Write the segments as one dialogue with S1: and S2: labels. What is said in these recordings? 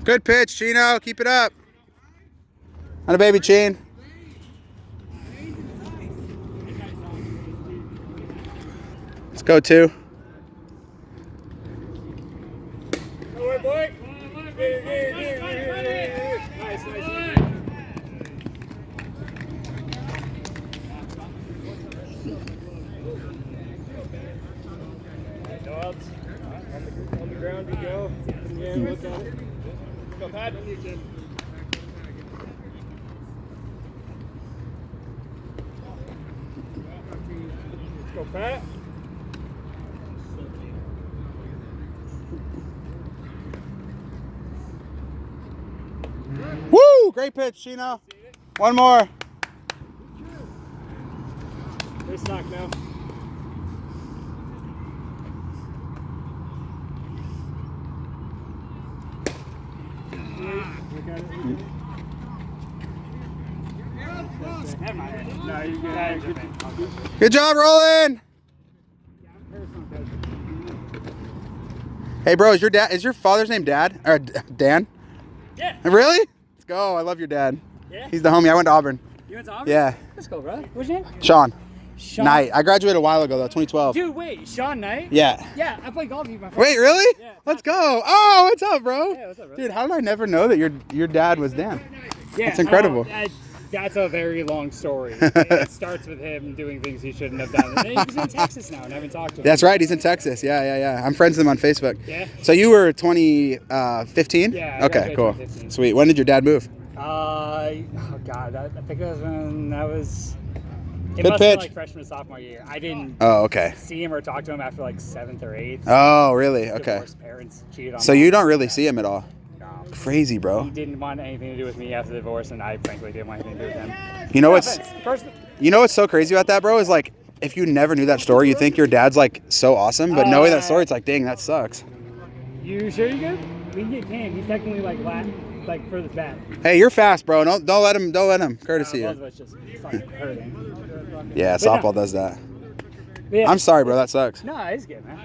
S1: Good pitch, Chino. Keep it up. On a baby, Chin. Let's go, 2.
S2: Boy. Nice. No outs. On the ground you go. Yeah, look at it. Go, Pat. Let's go, Pat.
S1: Woo! Great pitch, Chino. One more.
S2: They suck now. No, you good.
S1: Good job, Roland. Hey, bro, is your father's name Dad or Dan?
S2: Yeah.
S1: Really? Let's go. I love your dad.
S2: Yeah.
S1: He's the homie. I went to Auburn.
S2: You went to Auburn?
S1: Yeah.
S2: Let's go, bro. What's your name?
S1: Sean.
S2: Sean
S1: Knight. I graduated a while ago though, 2012.
S2: Dude, wait, Sean Knight?
S1: Yeah.
S2: Yeah, I played golf with you, my friend.
S1: Wait, really?
S2: Yeah.
S1: Let's go. Oh, what's up, bro?
S2: Yeah, what's up, bro?
S1: Dude, how did I never know that your dad was Dan?
S2: Yeah,
S1: That's incredible.
S2: That's a very long story. It starts with him doing things he shouldn't have done. And then he's in Texas now, and I haven't talked to him.
S1: That's right. He's in Texas. Yeah. I'm friends with him on Facebook.
S2: Yeah.
S1: So you were 2015?
S2: Yeah. I
S1: Okay,
S2: graduated
S1: cool.
S2: 2015.
S1: Sweet. When did your dad move?
S2: Oh God, I think it was when I was. It
S1: Good
S2: must have
S1: pitch.
S2: been like freshman or sophomore year. I didn't
S1: Oh, okay.
S2: see him or talk to him after like 7th or 8th.
S1: Oh, really? Okay.
S2: Divorced parents cheated on
S1: So
S2: mom.
S1: you don't really see him at all?
S2: No.
S1: Crazy, bro.
S2: He didn't want anything to do with me after the divorce, and I frankly didn't want anything to do with him.
S1: You know
S2: No
S1: what's
S2: offense.
S1: you know what's so crazy about that, bro? Is like if you never knew that story, you think your dad's like so awesome, but knowing that story, it's like, dang, that sucks.
S2: You sure you good? We can get Cam. He's technically like for the bat.
S1: Hey, you're fast, bro. Don't let him. Courtesy.
S2: Both of us just fucking hurting.
S1: Yeah,
S2: But no.
S1: softball does that.
S2: Yeah.
S1: I'm sorry, bro. That sucks.
S2: No, it's good, man.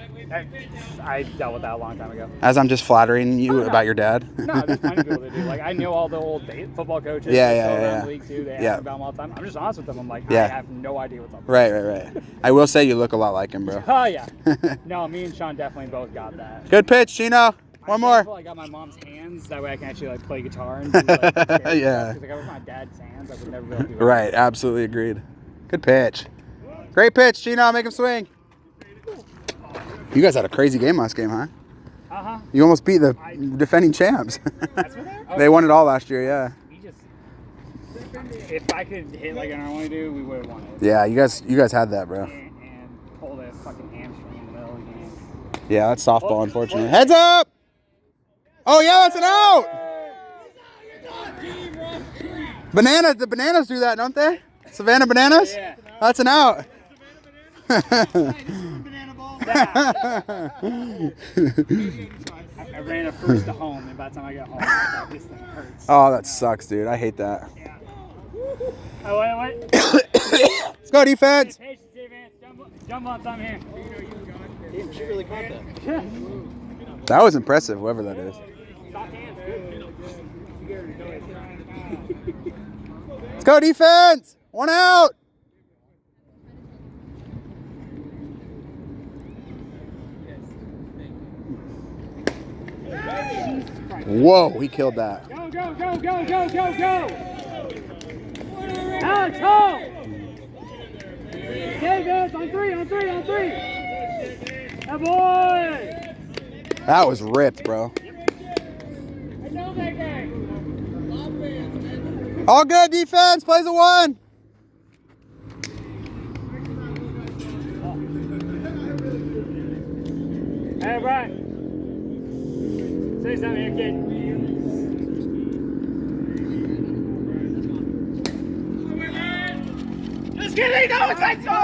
S2: I dealt with that a long time ago.
S1: As I'm just flattering you
S2: no.
S1: about your dad.
S2: No, there's plenty of people that do. Like, I know all the old football coaches.
S1: Yeah,
S2: that
S1: yeah,
S2: go around
S1: yeah.
S2: the league too. They
S1: Yeah.
S2: ask about them all the time. I'm just honest with them. I'm like,
S1: Yeah.
S2: I have no idea what's up.
S1: Right. I will say you look a lot like him, bro.
S2: Oh yeah. No, me and Sean definitely both got that.
S1: Good pitch, Chino. One more.
S2: I got my mom's hands. That way I can actually like play guitar and do, like,
S1: Yeah.
S2: Because like, I was my dad's hands. I would never be able to do that.
S1: Right, absolutely agreed. Good pitch. Great pitch, Chino. Make him swing. You guys had a crazy game last game, huh?
S2: Uh-huh.
S1: You almost beat the defending champs.
S2: That's what they're?
S1: They won it all last year, yeah.
S2: He just. If I could hit like I normally do, we would have won it.
S1: Yeah, you guys had that, bro.
S2: And pulled a fucking hamstring in the middle of the game.
S1: Yeah, that's softball, unfortunately. Heads up! Oh, yeah, that's an out! The bananas do that, don't they? Savannah Bananas?
S2: Yeah.
S1: That's an out.
S2: I ran a first to home, and by the time I got home, this thing hurts.
S1: Oh, that sucks, dude. I hate that.
S2: Yeah. Oh, wait.
S1: Let's go, defense.
S2: Patience, Vance. Jump on something here.
S3: She really caught that.
S1: That was impressive, whoever that is.
S2: Soft hands, good.
S1: Let's go, defense. One out. Whoa, he killed that.
S2: Go. Alex, home. Okay, Vance, on three. That boy.
S1: That was ripped, bro. All good, defense. Plays a 1.
S2: Hey, Brian. Say something here, kid. Let's get it going, let's go!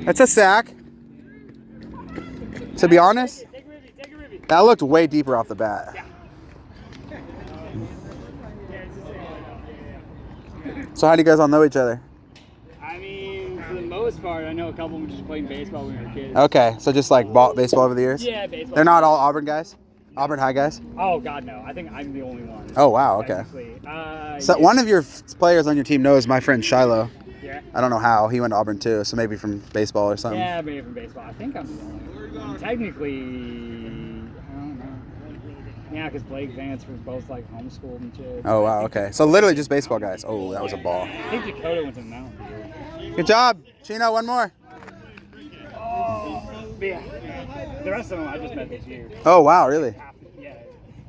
S1: That's a sack. To be honest,
S2: Take a review.
S1: that looked way deeper off the bat. So how do you guys all know each other?
S2: I mean, for the most part, I know a couple of them just playing baseball when we were kids.
S1: Okay, so just like baseball over the years?
S2: Yeah, baseball.
S1: They're not all Auburn guys? Auburn High guys?
S2: Oh God, no. I think I'm the only one.
S1: Oh wow, okay. So
S2: Yeah.
S1: one of your players on your team knows my friend Shiloh.
S2: Yeah.
S1: I don't know how. He went to Auburn too, so maybe from baseball or something.
S2: Yeah, maybe from baseball. I think I'm the only one. Technically, I don't know. Yeah, because Blake Vance were both like homeschooled and shit.
S1: Oh wow, okay. So literally just baseball guys. Oh, that was a ball.
S2: I think Dakota went to the mountain.
S1: Good job, Chino. One more.
S2: But yeah, the rest of them I just met this year.
S1: Oh wow, really?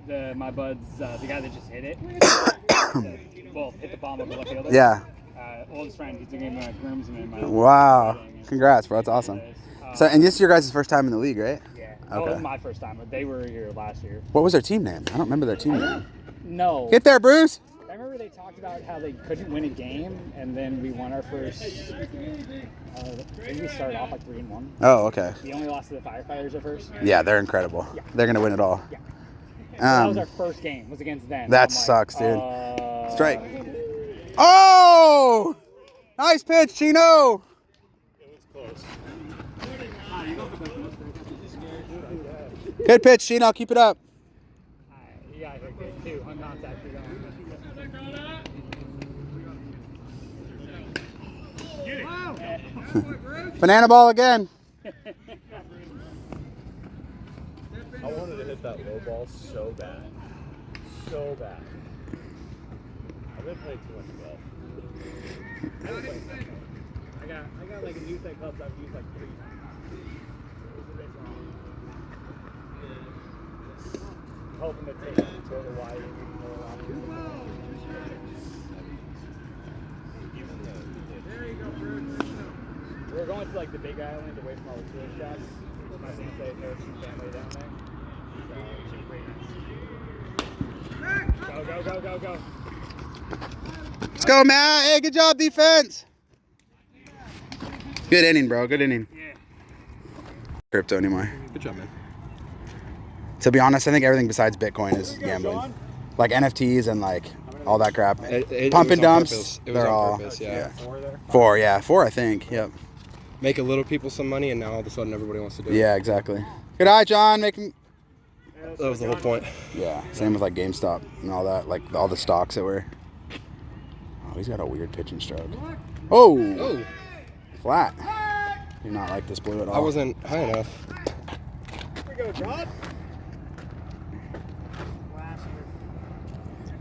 S2: Yeah, my bud's the guy that just hit it. Well, hit the bomb over the left fielder.
S1: Yeah.
S2: Oldest friend, he's doing my groomsman.
S1: Wow. Congrats, bro. That's awesome. So, and this is your guys' first time in the league, right?
S2: Yeah.
S1: Okay.
S2: Oh, it was my first time, but they were here last year.
S1: What was their team name? I don't remember their team name.
S2: No.
S1: Get there, Bruce.
S2: I remember they talked about how they couldn't win a game, and then we won our first. I think we started off like 3-1.
S1: Oh, okay.
S2: We only lost to the Firefighters at first.
S1: Yeah, they're incredible.
S2: Yeah.
S1: They're gonna win it all.
S2: Yeah. So that was our first game. Was against them.
S1: That
S2: I'm like,
S1: sucks, dude. Strike.
S2: It
S1: Oh! Nice pitch, Chino.
S3: was close.
S1: Good pitch, Chino. Keep it up.
S2: You got hit good too. Uncontacted.
S1: Banana ball again.
S3: I wanted to hit that low ball so bad. So bad. I've been playing too much golf. I got like a new set clubs I've used like 3 times. Hoping to take it to the wide and go around. We're going to like the Big Island away from all the tourist shops. My fiance knows some family down there. So it should be pretty nice. Go, go, go, go, go.
S1: Let's go, Matt. Hey, good job, defense. Good inning, bro. Good inning.
S2: Yeah.
S1: Crypto anymore.
S3: Good job, man.
S1: To be honest, I think everything besides Bitcoin is gambling. Like NFTs and like all that crap. Pump and dumps.
S4: It was
S1: They're
S4: on
S1: all.
S4: purpose, yeah.
S3: 4 there?
S1: 4, yeah. 4, I think. Yep.
S4: Make a little people some money, and now all of a sudden everybody wants to do it.
S1: Yeah, exactly. Good eye, John. Making.
S4: That was the whole point.
S1: Yeah. Same with like GameStop and all that. Like all the stocks that were. Oh, he's got a weird pitching stroke. Oh.
S4: Oh,
S1: Flat. Do not like this blue at all.
S4: I wasn't high enough.
S3: Here we go, John.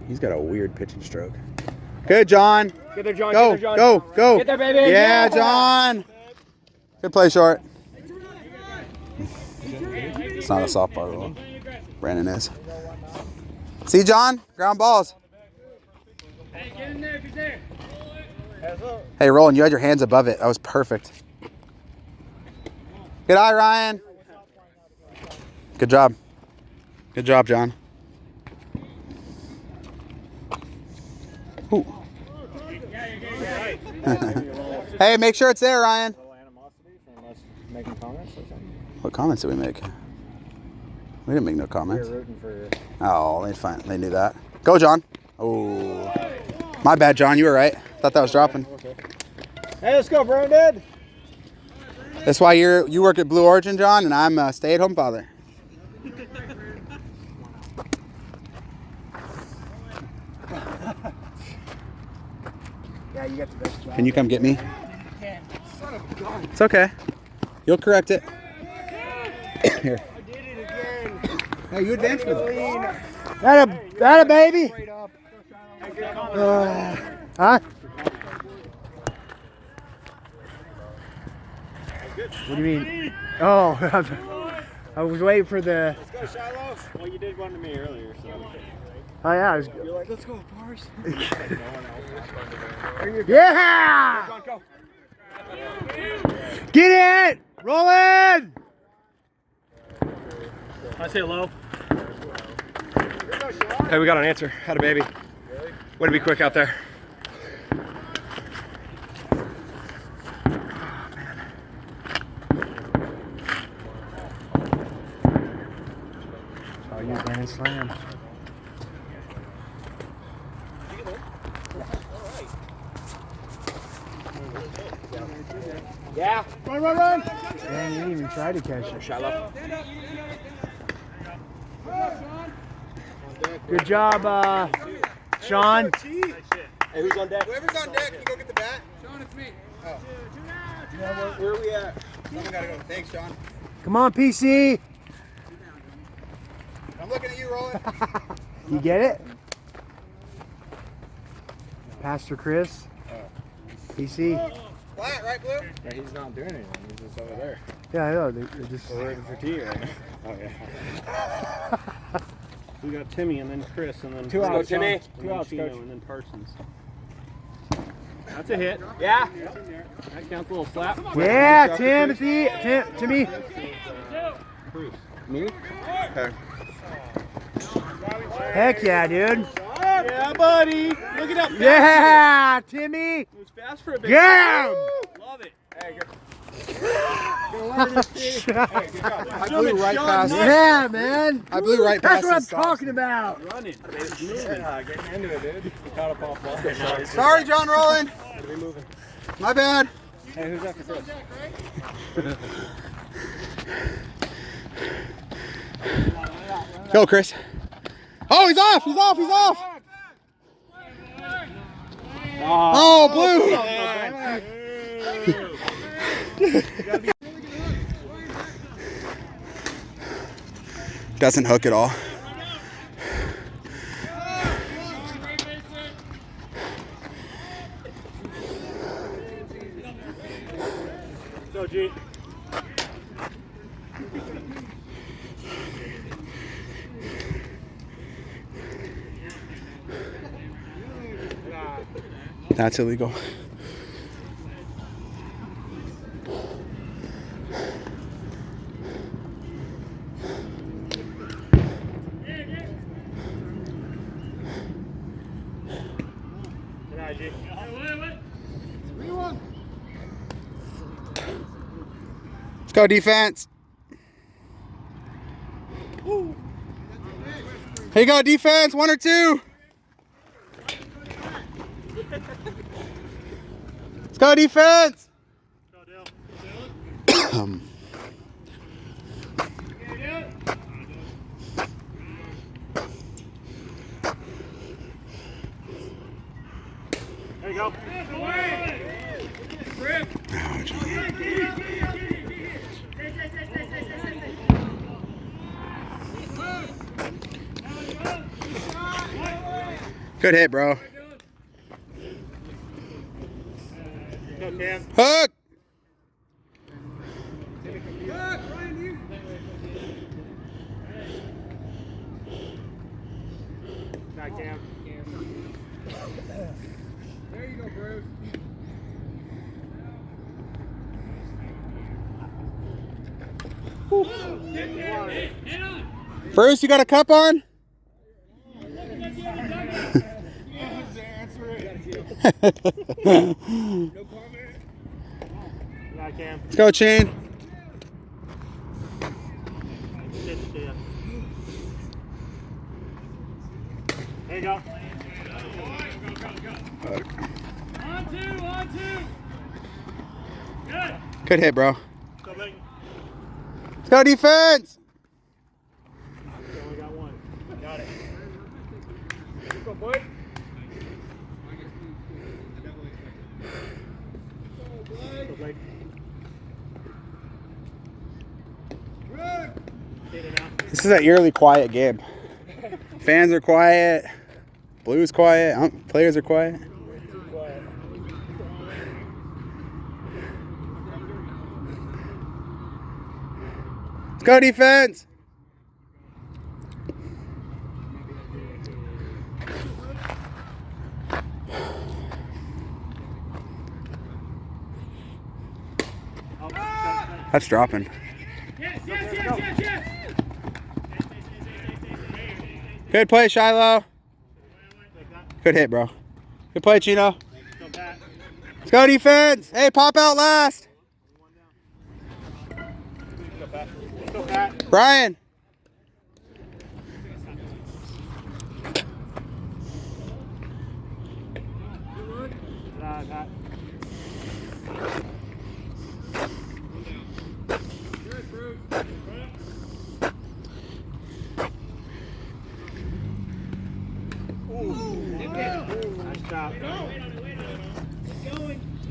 S1: He's got a weird pitching stroke. Good, John.
S2: Get there, John.
S1: Go,
S2: Get there, John.
S1: go, go.
S2: Get there, baby.
S1: Yeah, John. Good play, short. It's not a softball rule. Brandon is. See, John? Ground balls.
S2: Hey, get in there. Get there.
S1: Hey, Roland, you had your hands above it. That was perfect. Good eye, Ryan. Good job. Good job, John. Ooh. Hey, make sure it's there, Ryan.
S3: Animosity from us making comments or something?
S1: What comments did we make? We didn't make no comments.
S3: We're rooting for
S1: Oh, they knew that. Go, John. Oh, my bad, John. You were right. Thought that was dropping.
S3: Okay. Hey, let's go, Brandon.
S1: That's why you work at Blue Origin, John, and I'm a stay-at-home father.
S3: Yeah, you got the best job.
S1: Can you come get me? It's okay. You'll correct it. Here.
S3: I did it again.
S1: Hey, you advanced with it.
S3: That a baby.
S5: Huh? What do you mean? Oh, I was waiting for the.
S3: Let's go, Shiloh. Well, you did one to me earlier, so.
S5: Oh yeah, I was.
S3: You're like, let's go, Bars.
S5: Yeah!
S3: Go, go.
S5: Get it! Roll in!
S3: I say hello.
S4: Hey, we got an answer. Had a baby. Way to be quick out there.
S5: Oh, you grand slam.
S3: Yeah.
S5: Run, run, run! Dang, you didn't even try to catch it.
S3: Shiloh.
S5: Good job, Sean.
S3: Hey, who's on deck?
S1: Whoever's on deck, can you go get the bat?
S2: Sean, it's me.
S1: Oh.
S3: Where are we at?
S1: Someone gotta go. Thanks, John.
S5: Come on, PC.
S1: I'm looking at you, Roland.
S5: You get it? Pastor Chris. PC.
S1: Flat, right, Blue?
S3: Yeah, he's not doing anything. He's just over there.
S5: Yeah, I know. They're just.
S3: We're waiting for tea right now. Oh, yeah.
S6: We got Timmy and then Chris and then
S3: Two outs, Timmy.
S6: and
S3: Two
S6: then
S3: outs,
S6: Chino
S3: coach.
S6: and then Parsons. That's a hit.
S3: Yeah.
S6: That counts a little slap.
S5: Yeah, Timothy. Timmy.
S6: Bruce.
S3: Me? Okay.
S5: Heck yeah, dude.
S6: Yeah, buddy. Look it up.
S5: Yeah, Timmy.
S6: It was fast for a bit.
S5: Yeah.
S6: Love it.
S3: Hey, good.
S1: I blew right past.
S5: Yeah, man.
S1: I blew right
S5: That's
S1: past.
S5: what I'm
S1: his stop.
S5: talking about.
S6: Running.
S3: Yeah, getting into it, dude. We caught up off ball.
S1: Sorry, John Roland.
S3: We moving.
S1: My bad.
S3: Hey, who's after Chris?
S1: Go, Chris. Oh, he's off. He's off. He's off. Oh, Blue. Doesn't hook at all.
S6: Go, G.
S1: That's illegal. Let's go, defense. Here you go, defense. 1 or 2. Let's go, defense.
S6: There you go.
S1: Good hit, bro.
S6: Go, Cam.
S1: Hook.
S6: Back, Cam.
S2: There you go, Bruce.
S1: Bruce, you got a cup on?
S6: Back, Cam.
S1: Let's go, Chain.
S6: There you go.
S2: On two. Good.
S1: Good hit, bro.
S6: Go, Blake.
S1: Let's go, defense.
S6: Only got one. Got it. Go, boy. Go, Blake. Get it out.
S1: This is an eerily quiet game. Fans are quiet. Blues quiet. Players are quiet.
S6: Quiet.
S1: Let's go, defense. That's dropping.
S2: Yes.
S1: Good play, Shiloh. Good hit, bro. Good play, Chino.
S6: Go, Pat.
S1: Let's go, defense. Hey, pop out last.
S6: Go, Pat.
S1: Brian.
S6: Pat. out.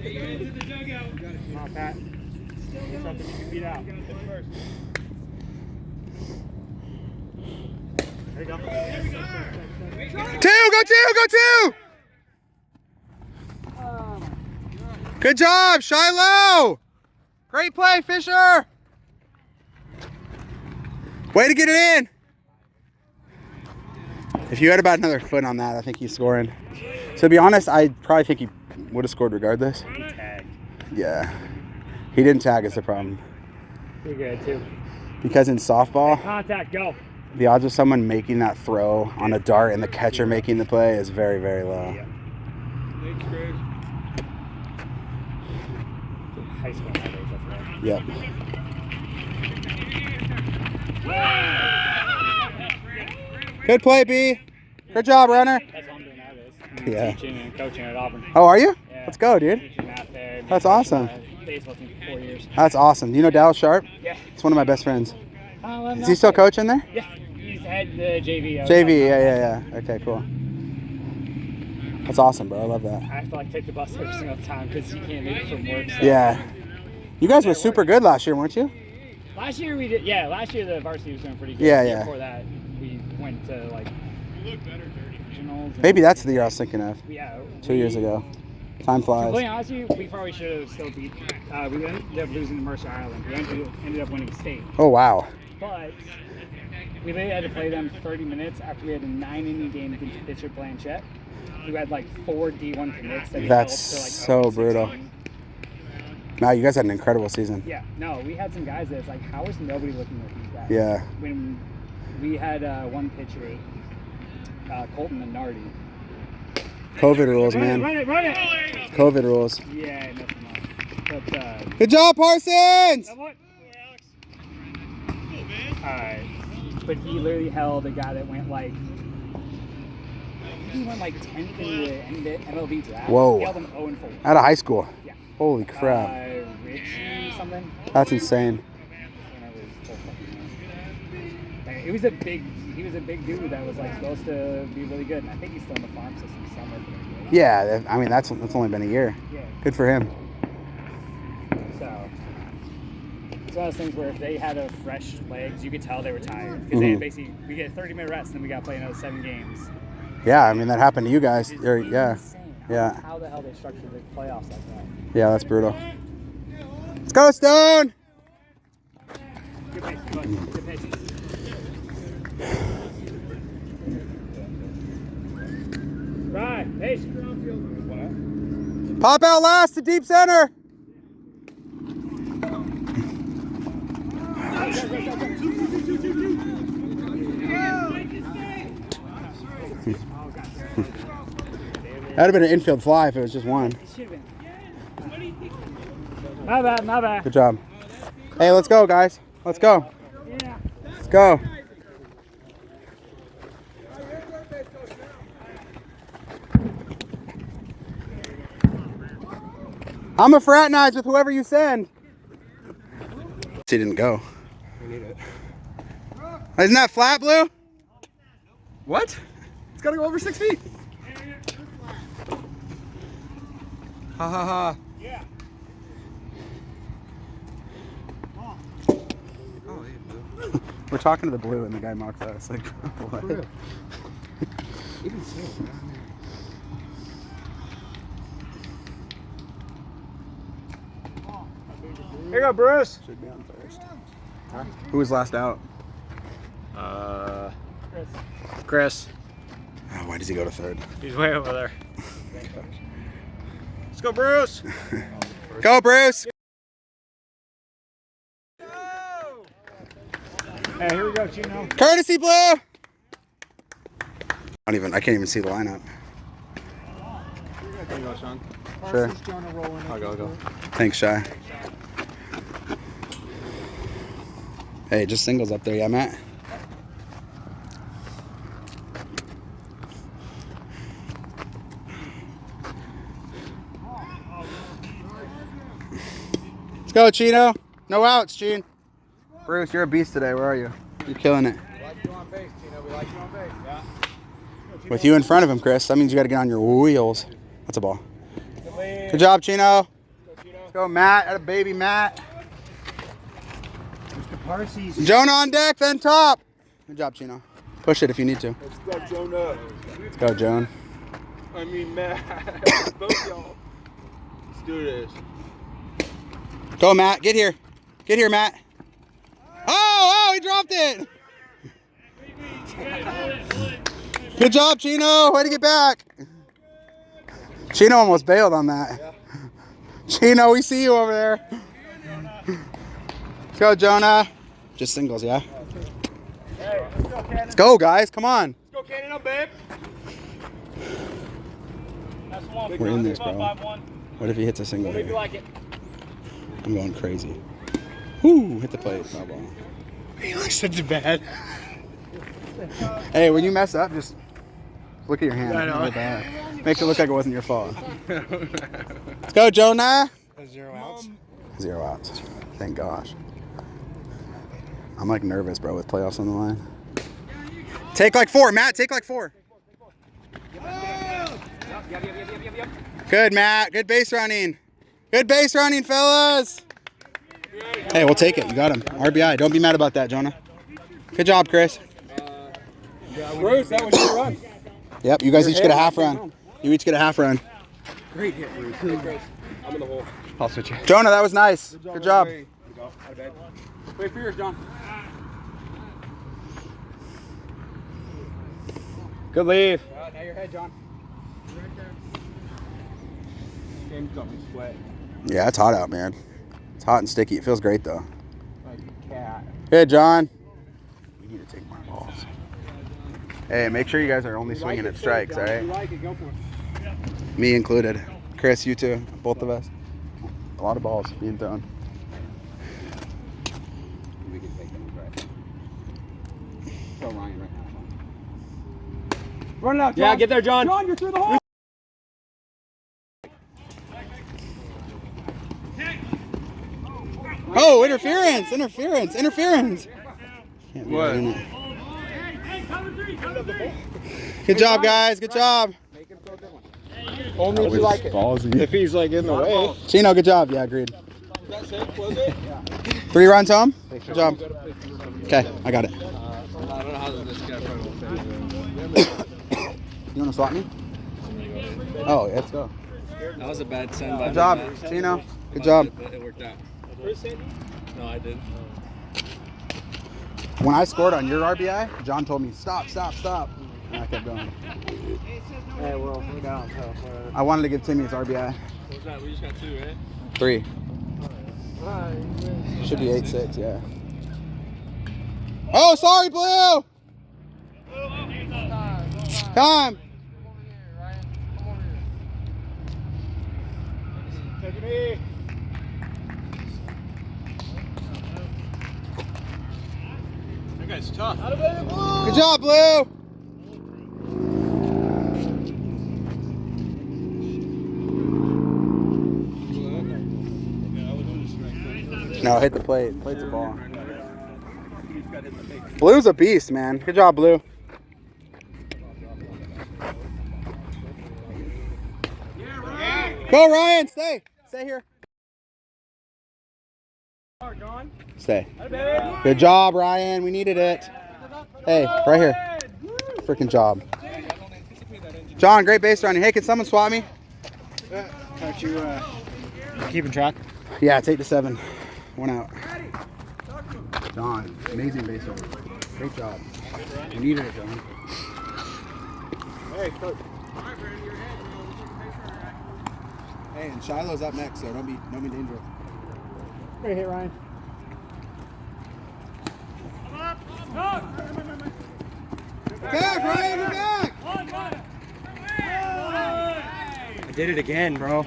S6: Come on, Pat. Do something you can beat out. There you go.
S1: Two, go two, go two! Good job, Shiloh! Great play, Fisher! Way to get it in! If you had about another foot on that, I think he's scoring. So to be honest, I probably think he would have scored regardless.
S2: He tagged.
S1: Yeah. He didn't tag is the problem.
S2: You're good, too.
S1: Because in softball,
S2: Contact, go.
S1: the odds of someone making that throw on a dart and the catcher making the play is very, very low.
S2: Yeah. High school nowadays, that's right.
S1: Yep. Good play, B. Good job, runner.
S2: That's what I'm doing nowadays.
S1: Yeah.
S2: Teaching and coaching at Auburn.
S1: Oh, are you?
S2: Yeah.
S1: Let's go, dude.
S2: Teaching math there.
S1: That's awesome.
S2: Baseball team for 4 years.
S1: That's awesome. Do you know Dallas Sharp?
S2: Yeah.
S1: It's one of my best friends.
S2: Well,
S1: Is he still coaching there?
S2: Yeah. He's head JV.
S1: JV, yeah. Okay, cool. That's awesome, bro. I love that.
S2: I have to like take the bus every single time because you can't make it from work. So.
S1: Yeah. You guys were super good last year, weren't you?
S2: Last year we did. Yeah, last year the varsity was doing pretty good.
S1: Yeah,
S2: The year
S1: yeah.
S2: Before that, we went to like regionals. and-
S1: Maybe that's the year I was thinking of.
S2: Yeah.
S1: 2 years ago. Time
S2: To be
S1: flies.
S2: honest with you, we probably should have still beat. We ended up losing to Mercer Island. We ended up winning state,
S1: Oh, wow.
S2: but we literally had to play them 30 minutes after we had a 9-inning game against Bishop Blanchette. We had like 4 D1 commits that
S1: That's
S2: developed to like
S1: so
S2: 0-16.
S1: brutal. Wow, you guys had an incredible season.
S2: Yeah, no, we had some guys that's like, how is nobody looking at these guys?
S1: Yeah.
S2: When we had one pitcher, Colton and Nardi.
S1: COVID rules, man.
S2: Run it!
S1: COVID rules.
S2: Yeah, nothing else. But,
S1: Good job, Parsons!
S2: but he literally held a guy that went like, he went like 10th in the MLB draft.
S1: Whoa.
S2: He held him 0-4.
S1: Out of high school.
S2: Yeah.
S1: Holy crap.
S2: Richie something.
S1: That's insane.
S2: He was a big dude that was like supposed to be really good, and I think he's still in the farm system somewhere.
S1: Yeah, I mean, that's only been a year.
S2: Yeah.
S1: Good for him.
S2: So it's one of those things where if they had a fresh legs, you could tell they were tired because they had basically we get a 30-minute rest, and then we got to play another 7 games.
S1: Yeah, I mean, that happened to you guys.
S2: It's
S1: Yeah.
S2: insane.
S1: Yeah.
S2: How the hell they structured the playoffs like that?
S1: Yeah, that's brutal. Let's go, Stone!
S2: Good pace, good pace. Right, pace.
S1: Pop out last to deep center. That'd have been an infield fly if it was just one.
S2: My bad.
S1: Good job. Hey, let's go, guys. Let's go.
S2: Yeah.
S1: Let's go. I'm a fraternize with whoever you send. He didn't go.
S5: We need it.
S1: Isn't that flat, Blue?
S5: What? It's got to go over 6 feet. Ha ha ha.
S6: Yeah.
S5: Oh, hey, Blue.
S1: We're talking to the Blue and the guy mocks us. Like, what?
S5: For real. Even so,
S6: Here you go, Bruce.
S1: Should be on first. Who was last out?
S3: Chris.
S1: Oh, why does he go to third?
S3: He's way over there. Let's go, Bruce.
S1: Go, Bruce!
S2: Hey, here we go, Chino.
S1: Courtesy, Blue! I can't even see the lineup.
S5: There you go, Sean.
S1: Sure.
S5: I'll go.
S1: Thanks, Shy. Hey, just singles up there, yeah, Matt? Let's go, Chino. No outs, Gene. Bruce, you're a beast today. Where are you? You're killing it.
S5: We like you on base, Gino. We like you on base. Yeah.
S1: With you in front of him, Chris, that means you got to get on your wheels. That's a ball. Good job, Chino. Let's go, Matt. At a baby, Matt.
S5: Mr. Parsees.
S1: Jonah on deck, then top. Good job, Chino. Push it if you need to.
S3: Let's go, Jonah.
S1: Let's go, Joan.
S3: I mean, Matt. Both y'all. Let's do this.
S1: Go, Matt. Get here. Get here, Matt. Oh, he dropped it. Good job, Chino. Way to get back. Chino almost bailed on that. Yeah. Chino, we see you over there. Let's go, Jonah. Just singles, yeah?
S6: Hey, let's go, Cannon.
S1: Let's go, guys. Come on.
S6: Let's go, Cannon, up, babe. That's one.
S1: We're in this, bro.
S6: 5-1.
S1: What if he hits a single
S6: What if you
S1: here?
S6: like it?
S1: I'm going crazy. Whoo, hit the plate. Foul ball.
S5: He looks such bad.
S1: Hey, when you mess up, just look at your hand.
S5: I know.
S1: Look at that. Makes it look like it wasn't your fault. Let's go, Jonah.
S5: 0 outs.
S1: 0 outs. Thank gosh. I'm like nervous, bro, with playoffs on the line. Take like 4, Matt. Take like 4. Good, Matt. Good base running. Good base running, fellas. Hey, we'll take it. You got him. RBI. Don't be mad about that, Jonah. Good job, Chris.
S3: Bruce, that was your run.
S1: Yep, you guys each get a half run. You each get a half run.
S5: Great hit, Bruce.
S3: I'm in the hole.
S5: I'll switch you.
S1: Jonah, that was nice. Good job.
S3: Wait for yours, John.
S5: Good leave.
S3: Now your head, John. Game's got me sweating
S1: Yeah, it's hot out, man. It's hot and sticky. It feels great, though.
S3: like a cat.
S1: Good, John. We need to take more balls. Hey, make sure you guys are only swinging at strikes, all right?
S3: You like it, go for it.
S1: Me included. Chris, you too. Both of us. A lot of balls being thrown.
S3: We can take them right. Go Ryan right now.
S5: Run it out, John.
S3: Yeah, get there, John.
S5: John, you're through the hole.
S1: Oh, interference! Interference! Interference! Can't be
S3: What?
S1: doing it. Good job, guys. Good job.
S3: Only if you like it.
S5: If he's like in the way.
S1: Chino, good job. Yeah, agreed.
S3: Is that safe? Was it?
S1: 3 runs home? Good job. Okay, I got it.
S3: I don't know how this guy probably will fit.
S1: You want to swap me? Oh, let's go.
S3: That was a bad send by
S1: Good job, Chino. Good job.
S3: It worked out. No, I didn't.
S1: When I scored on your RBI, John told me, stop, stop, stop. And I kept going.
S5: Hey, well, we down, so whatever.
S1: I wanted to give Timmy his RBI.
S3: What was that? We just got 2, right?
S1: 3. Should be 8-6, yeah. Oh, sorry, Blue! Time!
S6: Take it easy.
S3: That guy's tough.
S1: Good job, Blue! No, hit the plate. Plate's a ball. Blue's a beast, man. Good job, Blue. Go, Ryan. Stay. Stay here. Stay. Good job, Ryan. We needed it. Hey, right here. Freaking job. John, great base running. Hey, can someone swap me?
S5: Aren't you keeping track?
S1: Yeah, it's 8-7. 1 out. John, amazing base running. Great job. We needed it, John.
S5: Hey, coach.
S1: Hey, and Shiloh's up next, so don't be dangerous.
S5: Great hit, Ryan.
S1: Back, Ryan, you're back!
S5: I did it again, bro.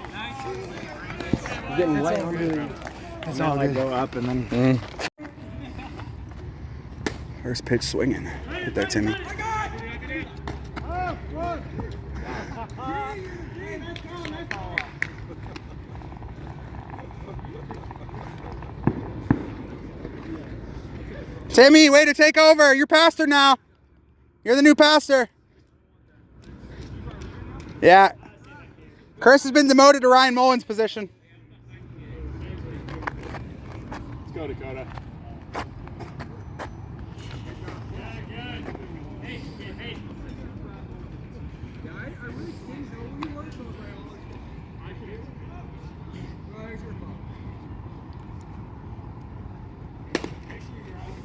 S5: I'm getting light under the... It's all good. Go up and then...
S1: First pitch swinging. Hit that, Timmy. Timmy, way to take over. You're pastor now. You're the new pastor. Yeah. Chris has been demoted to Ryan Mullen's position.
S6: Let's go, Dakota.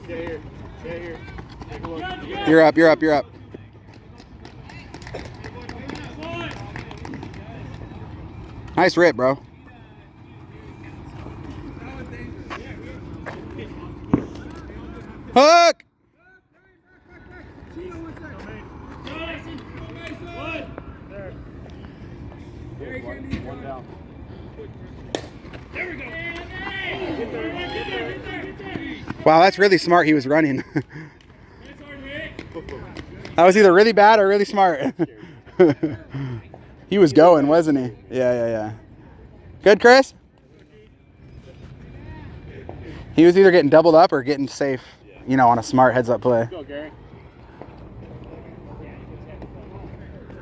S6: Stay here. Stay here. Take a look.
S1: You're up, you're up, you're up. Nice rip, bro. Hook!
S3: One down.
S1: Wow, that's really smart he was running. That was either really bad or really smart. He was going, wasn't he? Yeah. Good, Chris? He was either getting doubled up or getting safe, you know, on a smart heads-up play.
S6: Go, Gary.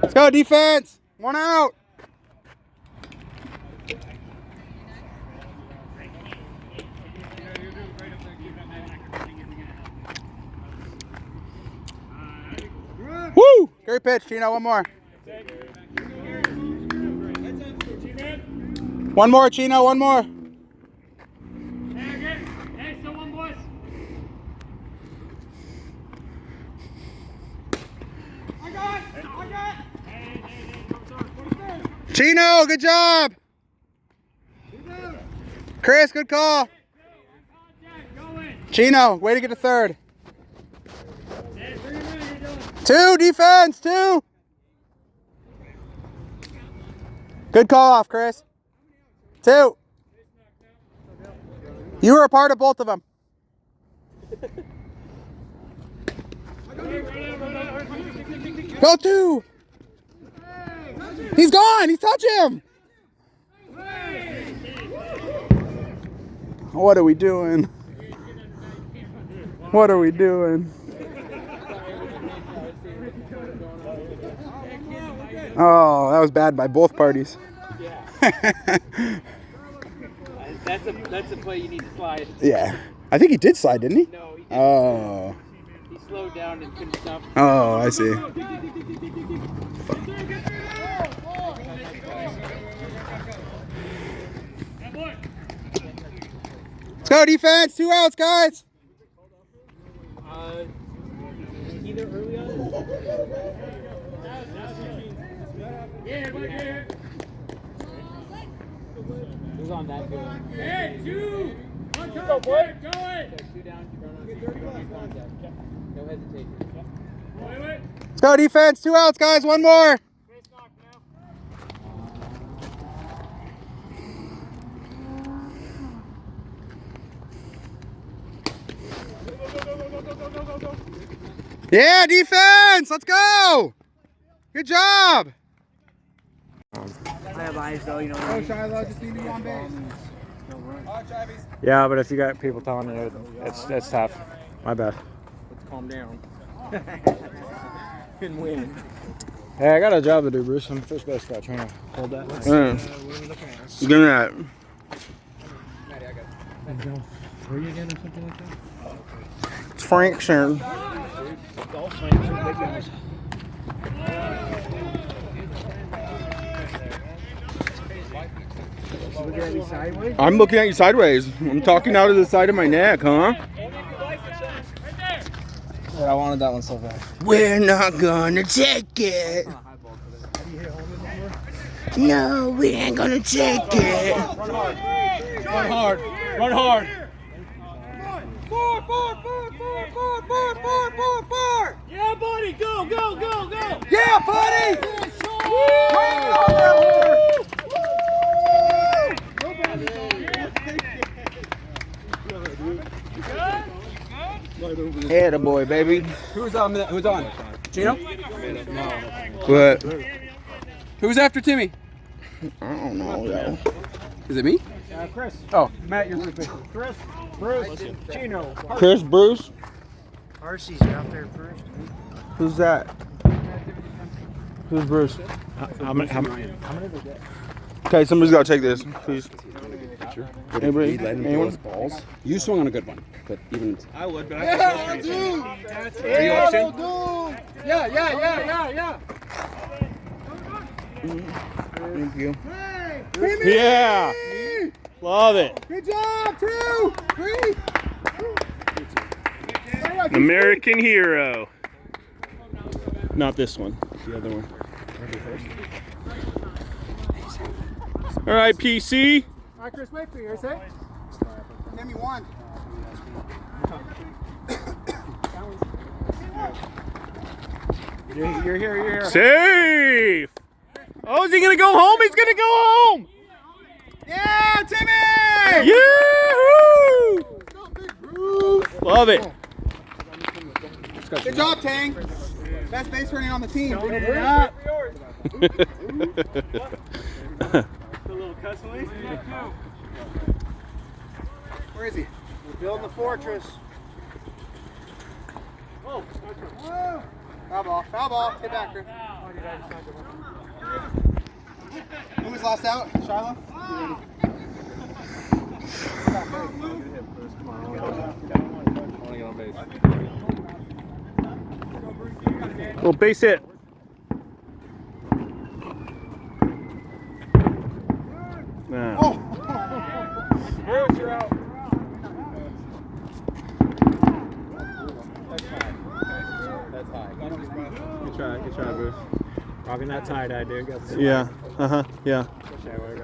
S1: Let's go, defense! 1 out! Woo! Great pitch, Chino. One more. One more, Chino. One more.
S6: Hey, still one, boys. I got.
S1: Chino, good job. Chris, good call. Chino, way to get to third. 2, defense, 2. Good call off, Chris. 2. You were a part of both of them. Go 2. He's gone. He's touching him. What are we doing? What are we doing? Oh, that was bad by both parties.
S2: That's a play you need to slide.
S1: Yeah. I think he did slide, didn't he?
S2: No, he didn't.
S1: Oh.
S2: He slowed down and couldn't stop.
S1: Oh, I see. Let's go, defense. 2 outs, guys.
S2: Either early on. Who's on that field?
S6: Hey, 2. Go, boy. Go it.
S2: 2 down. No hesitation.
S6: Wait.
S1: Let's go, defense. 2 outs, guys. One more.
S6: Go.
S1: Yeah, defense. Let's go. Good job.
S2: I have eyes though, you know.
S1: Oh, Shiloh, just need to be on base.
S5: Yeah, but if you got people telling you, it's tough. My bad.
S2: Let's calm down. Can win.
S5: Hey, I got a job to do, Bruce. I'm first base guy trying to hold that.
S1: You're doing that.
S5: Three again or something like that?
S1: It's Frank Sharon. I'm looking at you sideways. I'm talking out of the side of my neck, huh?
S5: Yeah, I wanted that one so bad.
S1: We're not gonna take it. No, we ain't gonna take it.
S5: Run hard. Run hard.
S6: 4. Yeah, buddy. Go.
S1: Yeah, buddy! Atta boy, baby.
S5: Who's on? Gino?
S1: What?
S5: Who's after Timmy?
S1: I don't know, yo.
S5: Is it me?
S6: Chris.
S5: Oh.
S6: Matt, you're the Chris. Bruce. Chino.
S1: Chris, Bruce?
S5: RC's out there first.
S1: Who's that?
S5: Who's Bruce?
S4: How many Okay, somebody's got to take this, please. Anybody? Anyone?
S7: Balls. You swung on a good one, but even.
S6: I would, but I can't. Are you up soon? Yeah.
S5: Thank you. Yeah. Love it.
S1: Good job, 2, 3.
S5: American hero. Not this one. The other one. All right, PC.
S1: All right, Chris, wait for you. Say. Give me 1.
S6: You're here.
S5: Safe. Oh, is he gonna go home? He's gonna go home.
S1: Yeah, Timmy!
S5: Yoo-hoo! Love it.
S1: Good job, Tang. Best base running on the team. Where is he?
S6: We're building the fortress.
S1: Foul ball. Get back, Chris. Who was last out? Shiloh?
S5: Little base hit. Nah.
S6: Bruce, you're out.
S3: That's high. Good try, Bruce.
S6: Rocking that tie-dye, dude. Got the
S5: Yeah. Yeah.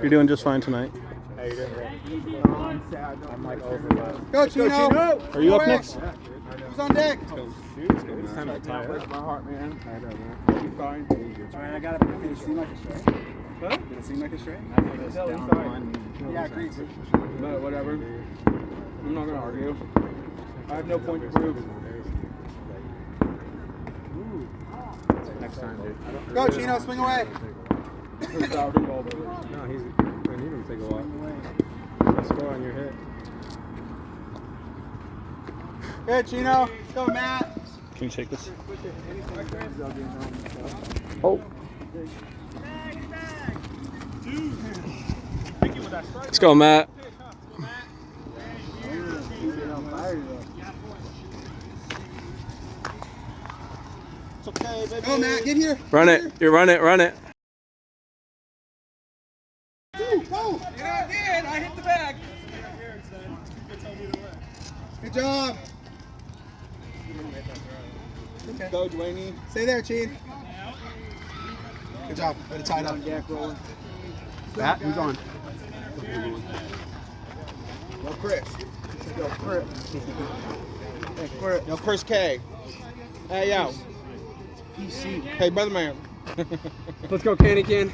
S5: You're doing just fine tonight.
S6: How you doing, bro? I'm like over my...
S1: Go, Chino!
S5: Are you up next?
S1: Who's on deck?
S6: It's time to tie it.
S3: My heart, man.
S6: You fine?
S1: Alright, I got it. Did it seem like a straight?
S3: Huh?
S1: Did it seem like a straight?
S3: Yeah, agreed. But whatever. I'm not gonna argue. I have no point to prove.
S6: Next time, dude.
S1: Go, Chino, swing away.
S3: No, he's. He didn't take a lot. Score on your hit.
S1: Good, Chino. Go, Matt.
S5: Can you take this?
S4: Oh. Let's go, Matt.
S1: Go, Matt. Get here.
S4: Run it. You run it. Run it.
S1: Go.
S6: You know I did. I hit the bag.
S1: Good job.
S3: Go, Dwayne.
S1: Stay there, Cheen. Good job. Way to tie it up.
S3: Matt, who's on?
S1: Go, Chris.
S3: No, Chris K. Hey, yo.
S1: PC.
S3: Hey, brother man.
S5: Let's go, Candy Can.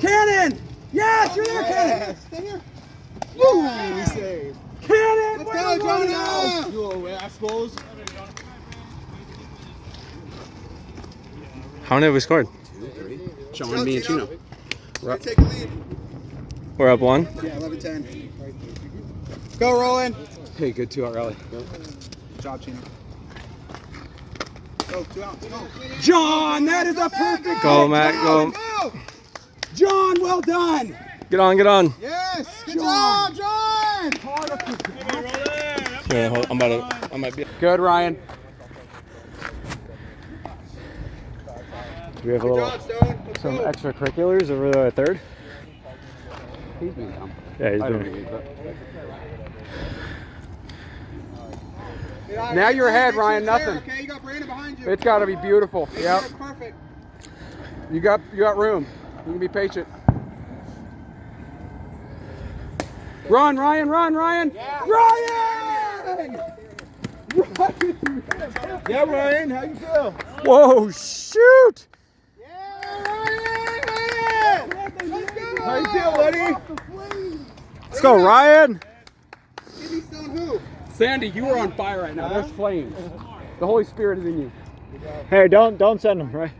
S1: Cannon! Yes, you're there, Cannon. Stay here. Woo! We saved. Cannon! Let's go, Jonah!
S3: You old assholes.
S4: How many have we scored?
S3: Sean, me, and Chino.
S1: Take a lead.
S4: We're up 1.
S1: Yeah, 11-10. Go, Roland.
S3: Hey, good 2 out rally.
S1: Good job, Chino. Go, 2 out. Go.
S5: John, that is a perfect.
S4: Go, Matt. Go.
S1: Go.
S5: John, well done.
S4: Get on. Get on.
S1: Yes. Good job, John.
S4: Yeah, hold, I might be.
S5: Good, Ryan.
S4: Do we have a
S1: Good
S4: little
S1: job, Stone. Let's
S4: some
S1: go.
S4: extracurriculars over the third?
S3: He's been dumb.
S4: Yeah, he's
S3: I don't
S4: doing.
S3: think he's
S5: Now you're ahead,
S1: Make sure
S5: Ryan,
S1: it's there,
S5: nothing.
S1: Okay, you got Brandon behind you.
S5: It's got to be beautiful.
S1: Make
S5: Yep.
S1: sure it's perfect.
S5: You got room. You can be patient. Run, Ryan, run, Ryan. Ryan!
S3: Yeah, Ryan, how you feel?
S5: Whoa, shoot!
S1: Yeah, Ryan! Let's go!
S3: How you feel, buddy?
S5: Let's go, Ryan.
S1: Give me Stone who?
S5: Sandy, you are on fire right now. There's flames. The Holy Spirit is in you.
S2: Hey, don't send them, right?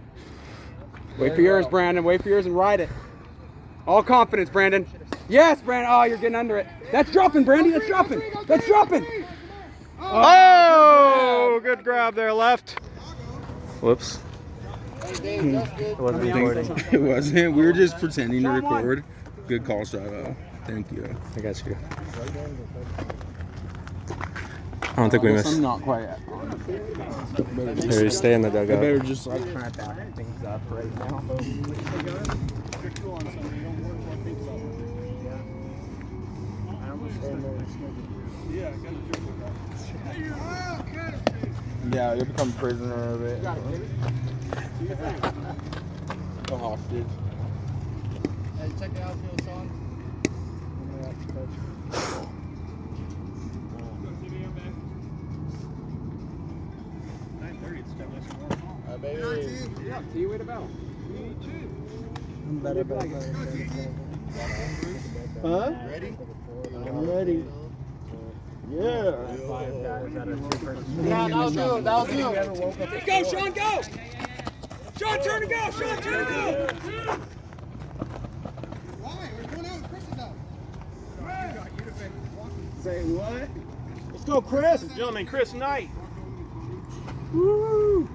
S5: Wait for yours, Brandon. Wait for yours and ride it. All confidence, Brandon. Yes, Brandon. Oh, you're getting under it. That's dropping, Brandy. That's dropping. That's dropping.
S4: Oh, good grab there, left. Whoops. It wasn't recording. It wasn't. We were just pretending to record. Good call, Stravo. Thank you.
S5: I got you. I don't think we missed.
S4: I'm not quite on.
S5: Here, stay in the
S4: I
S5: dugout.
S4: better just like kind of back things up right now. Yeah, you become prisoner of it. A hostage.
S1: Hey, check the outfield, Sean.
S4: Huh?
S1: Ready?
S4: I'm ready. Yeah.
S1: Yeah, that'll do it. That'll do it.
S6: Go, Sean, go! Sean, turn to go! Sean, turn to go!
S1: Why? We're going out with Chris now.
S4: Say what?
S6: Let's go, Chris! Gentlemen, Chris Knight.
S4: Woo!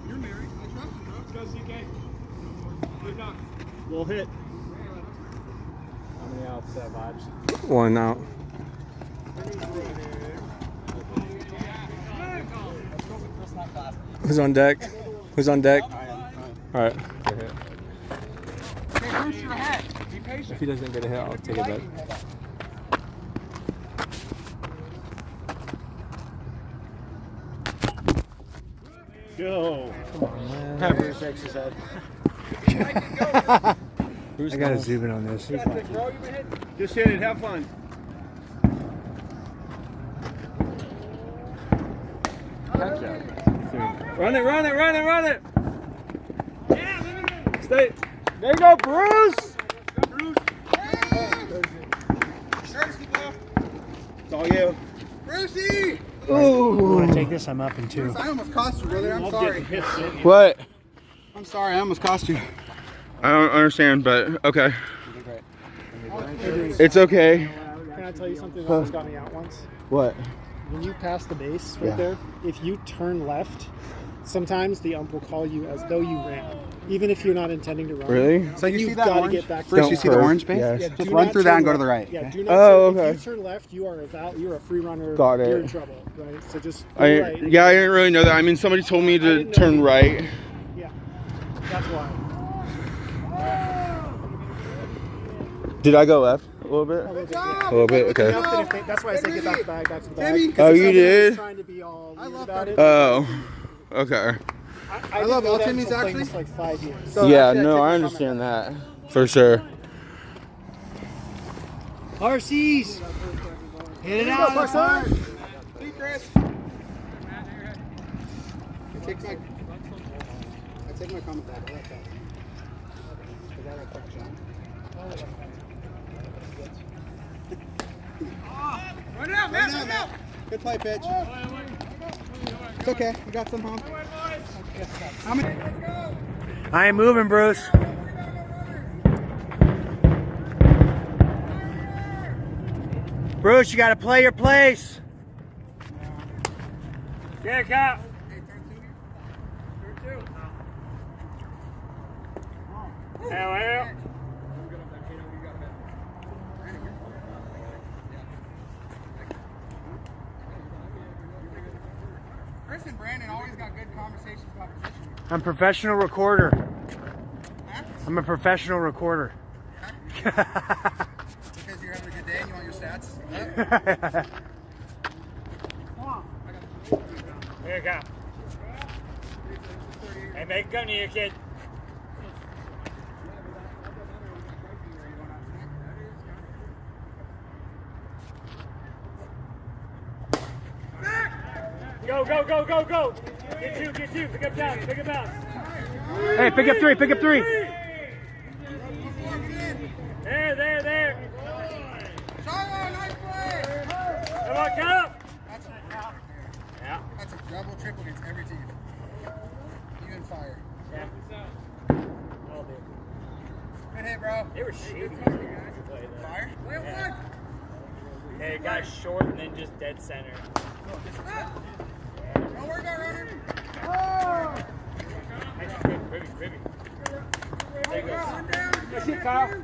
S1: You're married. I trust you, bro.
S6: Let's go, CK. Good knock. Little hit.
S2: How many outs, vibes?
S5: 1 out. Who's on deck? Who's on deck? All right. Good hit.
S1: Hey, Bruce, you're ahead. Be patient.
S5: If he doesn't get a hit, I'll take it back.
S6: Go.
S5: Have Bruce shakes his head. I gotta zoom in on this.
S6: Just hit it. Have fun. Run it, run it, run it, run it. Stay.
S4: There you go, Bruce!
S6: It's all you.
S1: Brucey!
S5: Ooh.
S6: Want to take this? I'm up in 2.
S1: I almost cost you, brother. I'm sorry.
S4: What?
S1: I'm sorry. I almost cost you.
S4: I don't understand, but okay. It's okay.
S6: Can I tell you something that almost got me out once?
S4: What?
S6: When you pass the base right there, if you turn left, sometimes the ump will call you as though you ran, even if you're not intending to run.
S4: Really?
S1: So you see
S6: You've
S1: that
S6: got to
S1: orange?
S6: get back.
S1: Bruce, you see the
S4: curve.
S1: orange base?
S4: Yes.
S1: Just
S6: do
S1: run
S6: not
S1: through that
S6: turn
S1: and go to
S6: left.
S1: the right.
S6: Yeah,
S1: okay?
S6: do not.
S4: Oh,
S6: turn,
S4: okay.
S6: If you turn left, you're a free runner.
S4: Got it.
S6: You're in trouble, right? So just go right.
S4: Yeah, I didn't really know that. I mean, somebody told me to turn right.
S6: Yeah, that's why.
S4: Did I go left a little bit?
S6: Good
S4: A little bit, okay.
S6: Enough that if they, that's why I say get back to the bag, back to the bag.
S1: Timmy.
S6: 'Cause
S4: Oh,
S6: if
S4: you
S6: somebody was
S4: did?
S6: Trying to be all weird
S1: love
S6: about it.
S4: Oh, okay.
S6: I
S1: love
S6: didn't know
S1: all
S6: that
S1: Timmys,
S6: until playing
S1: actually.
S6: this like 5 years.
S1: So
S4: Yeah,
S1: actually,
S4: no,
S1: take
S4: I
S1: the
S4: understand that for sure.
S6: RCs. Hit it
S1: Go,
S6: out.
S1: Parson. See, Chris. I take my comment back. I like that. Because I like that, Sean.
S6: Run it out,
S1: Run it out, Matt. Good play, pitch. It's okay. You got some hump. How many?
S6: I ain't moving, Bruce. Bruce, you got to play your place. Get it, Cap. Hell yeah.
S1: Chris and Brandon always got good conversations about position.
S6: I'm a professional recorder. I'm a professional recorder.
S1: Because you're having a good day and you want your stats up.
S6: Here you go. Hey, make it come to you, kid. Go, go, go, go, go. Get two, pick up down, pick up down. Hey, pick up three, pick up three. There.
S1: Shiloh, nice play!
S6: Come on, count.
S1: That's a double, triple against every team. Even fire.
S6: Yeah.
S1: Good hit, bro.
S6: They were shooting.
S1: Fire? We have one.
S2: Okay, guys short and then just dead center.
S1: Don't worry about running.
S2: Baby. There you go. Good shit, Kyle.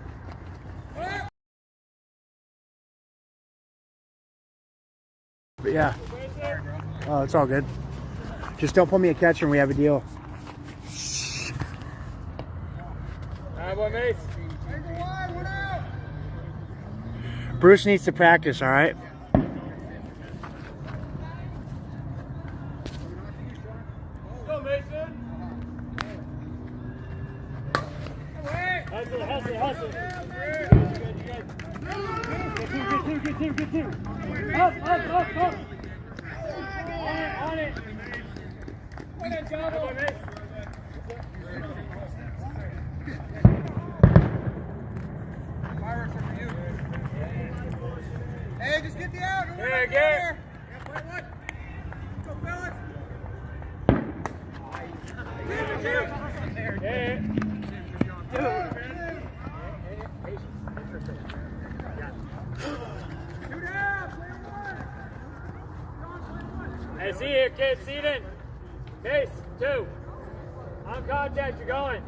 S5: But yeah. Oh, it's all good. Just don't pull me a catcher and we have a deal.
S2: Alright, boy, Mace.
S5: Bruce needs to practice, all right?
S2: Go, Mason. Hustle. Good two. Up. On it. Win it, John.
S1: Fireworks are for you. Hey, just get the out.
S2: There, get.
S1: Go, fellas.
S2: Hey. Hey, see here, kids, seat in. Case, 2. On contact, you're going.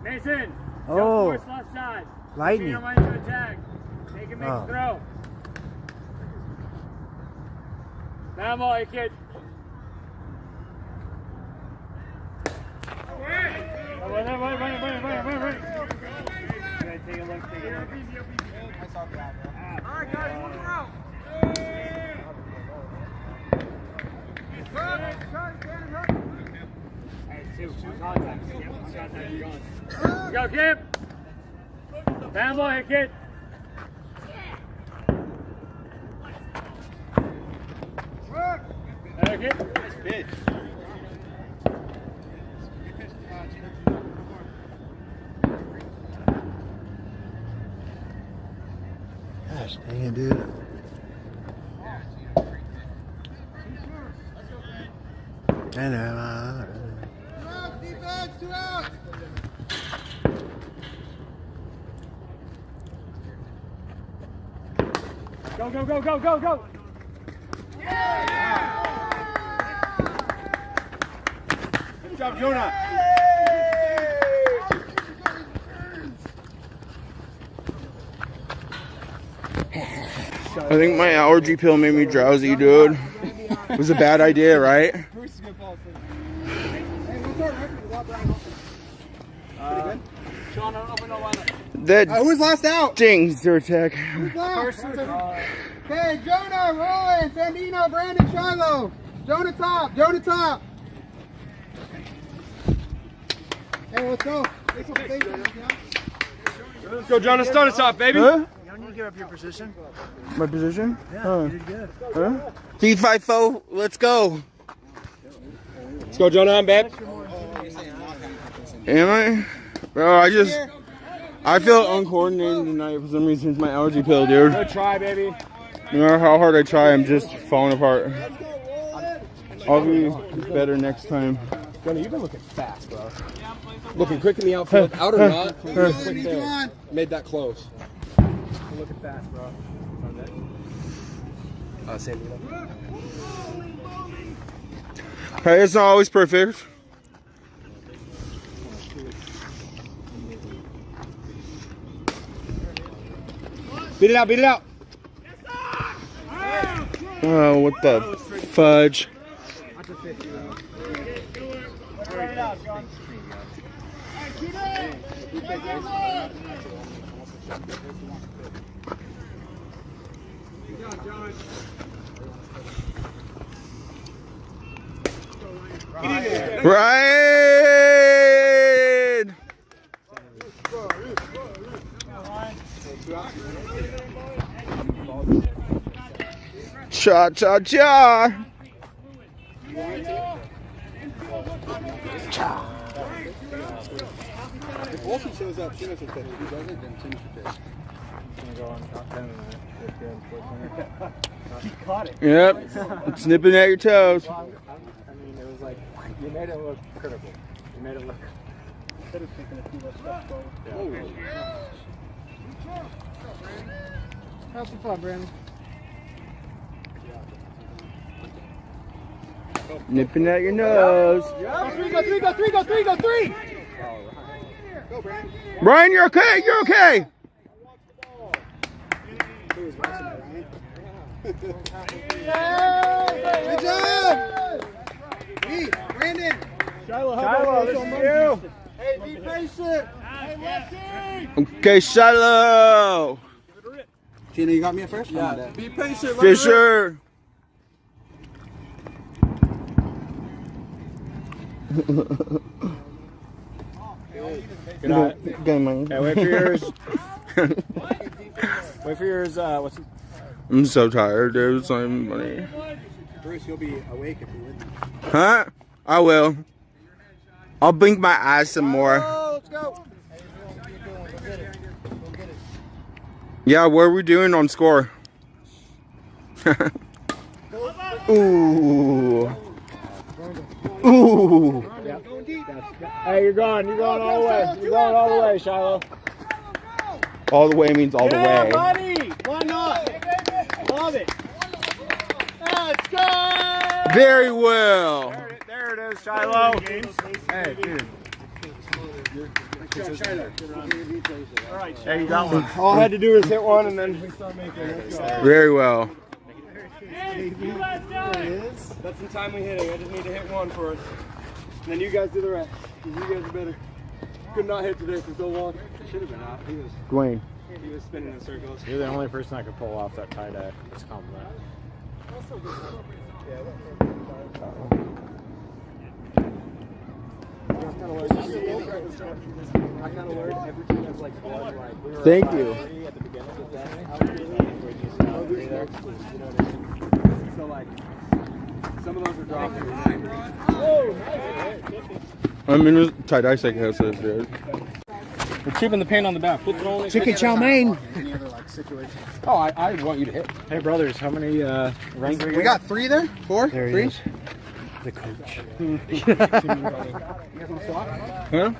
S2: Mason,
S5: Oh.
S2: force left side.
S5: Lightning.
S2: Right to attack. Take a make
S5: Oh.
S2: throw. Mammal, hey kid. Run. Take a look.
S1: All right, guys, one more out.
S2: Hey, 2 contact. Contact, you're going. Let's go, kid. Mammal, hey kid. Hey, kid.
S1: Nice pitch.
S5: Gosh dang it, dude. I know.
S1: Defense, 2 out.
S2: Go.
S1: Good job, Jonah.
S4: I think my allergy pill made me drowsy, dude. It was a bad idea, right?
S1: Sean, I don't know if I know why not.
S4: That
S1: Who's last out?
S4: stings, Zyrtec.
S1: Who's last? Okay, Jonah, Roland, Sandino, Brandon, Shiloh. Jonah top. Hey, let's go.
S3: Let's go, John. Start us off, baby.
S4: Huh?
S5: You don't need to give up your position.
S4: My position?
S5: Yeah, you did good.
S4: Huh? T5-0, let's go.
S3: Let's go, Jonah. I'm back.
S4: Am I? Bro, I feel uncoordinated tonight for some reason. It's my allergy pill, dude.
S3: Good try, baby.
S4: No matter how hard I try, I'm just falling apart. I'll be better next time.
S3: Jonah, you've been looking fast, bro. Looking quick in the outfield. Out or not, quick there. Made that close. You're looking fast, bro. Sandino.
S4: Hey, it's not always perfect.
S3: Beat it out.
S4: Oh, what the fudge. Ryan! Cha.
S1: If Wolfie shows up, she knows what to do. If he doesn't, then Tim should pitch.
S3: He caught it.
S4: Yep, it's nipping at your toes.
S3: I mean, it was like, you made it look critical. You made it look
S6: Could have taken a few less steps forward. Have some fun, Brandon.
S4: Nipping at your nose.
S6: Go three, go three, go three, go three, go three!
S4: Ryan, you're okay. You're okay.
S1: Good job! Hey, Brandon!
S6: Shiloh, this is you!
S1: Hey, be patient!
S4: Okay, Shiloh.
S1: Gina, you got me at first?
S3: Yeah. Be patient.
S4: Fisher.
S5: Good night.
S4: Good man.
S5: Okay, wait for yours. Wait for yours. What's it?
S4: I'm so tired, dude. It's not even funny.
S1: Bruce, you'll be awake if you win.
S4: Huh? I will. I'll blink my eyes some more.
S1: Let's go!
S4: Yeah, what are we doing on score? Ooh. Ooh.
S5: Hey, you're going. You're going all the way. You're going all the way, Shiloh.
S4: All the way means all the way.
S6: buddy! Why not? Love it! Let's go!
S4: Very well.
S5: There it is, Shiloh. Hey, dude. Hey, you got one. All I had to do was hit one, and then we start making it.
S4: Very well.
S5: That's the time we hitting. I just need to hit one for us. And then you guys do the rest. You guys are better. Could not hit today for so long. Should have been off.
S4: Dwayne.
S5: He was spinning in circles. You're the only person that could pull off that tie-dye. It's a compliment. I kind of learned everything that's like blood, like we were
S4: Thank you.
S5: at the beginning of that. So like some of those are dropping.
S4: I'm in a tie-dye psychosis, dude.
S5: We're chipping the paint on the back. Flip it on.
S6: Chicken chow mein.
S3: Oh, I want you to hit.
S5: Hey brothers, how many ranks
S1: We got 3 there? 4?
S6: There he
S1: 3?
S6: is. The coach.
S4: Huh?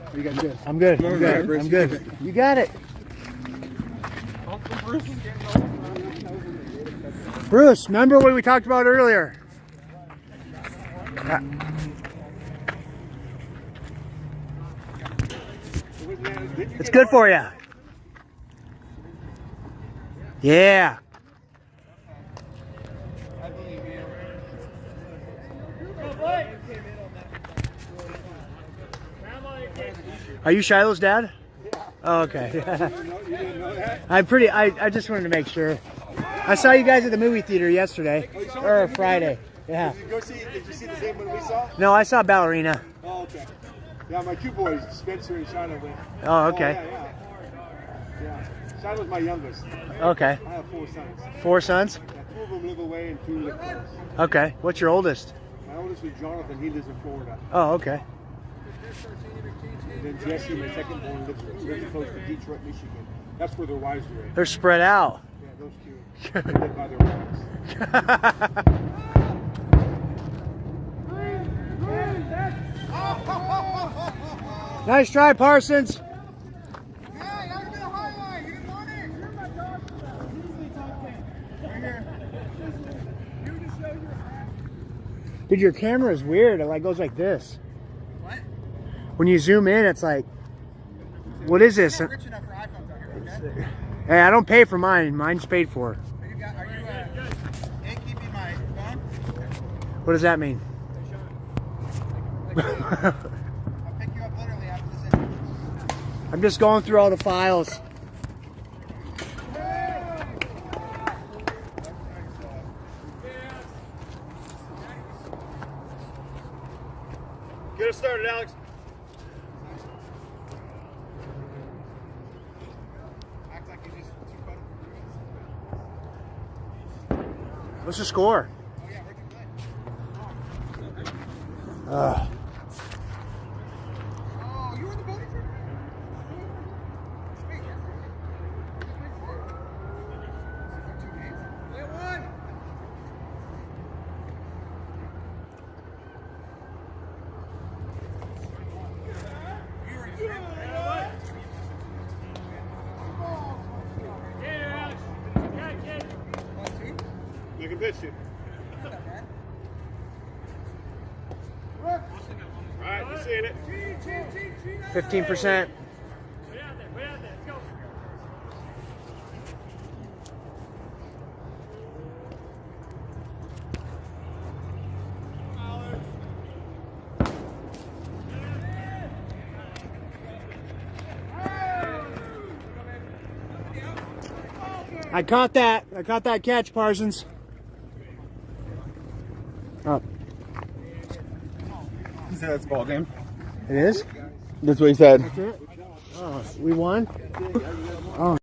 S6: I'm good. I'm good. I'm good. You got it. Bruce, remember what we talked about earlier? It's good for you. Yeah. Are you Shiloh's dad? Oh, okay. I'm pretty. I just wanted to make sure. I saw you guys at the movie theater yesterday or Friday. Yeah.
S8: Did you see the same one we saw?
S6: No, I saw Ballerina.
S8: Oh, okay. Yeah, my 2 boys, Spencer and Shiloh, went.
S6: Oh, okay.
S8: Yeah. Shiloh's my youngest.
S6: Okay.
S8: I have 4 sons.
S6: 4 sons?
S8: Yeah, 2 of them live away and 2 live close.
S6: Okay. What's your oldest?
S8: My oldest is Jonathan. He lives in Florida.
S6: Oh, okay.
S8: And then Jesse, my second born, lives close to Detroit, Michigan. That's where their wives are.
S6: They're spread out.
S8: Yeah, those 2. They live by their wives.
S6: Nice try, Parsons. Dude, your camera is weird. It like goes like this.
S1: What?
S6: When you zoom in, it's like, what is this?
S1: Rich enough for iPhones out here, okay?
S6: Hey, I don't pay for mine. Mine's paid for.
S1: Are you gatekeeping my phone?
S6: What does that mean?
S1: I'll pick you up literally after this interview.
S6: I'm just going through all the files.
S5: Get us started, Alex.
S1: Act like you just 2 buttons.
S6: What's the score?
S1: Oh yeah, we're good.
S6: Ugh.
S1: Oh, you were the voting for? Wait. 2 games? Play 1. You were
S8: pitching. All right, you seeing it?
S6: 15%. I caught that. I caught that catch, Parsons. Oh,
S4: He said that's ball game.
S6: it is?
S4: That's what he said.
S6: That's it? Oh, we won? Oh.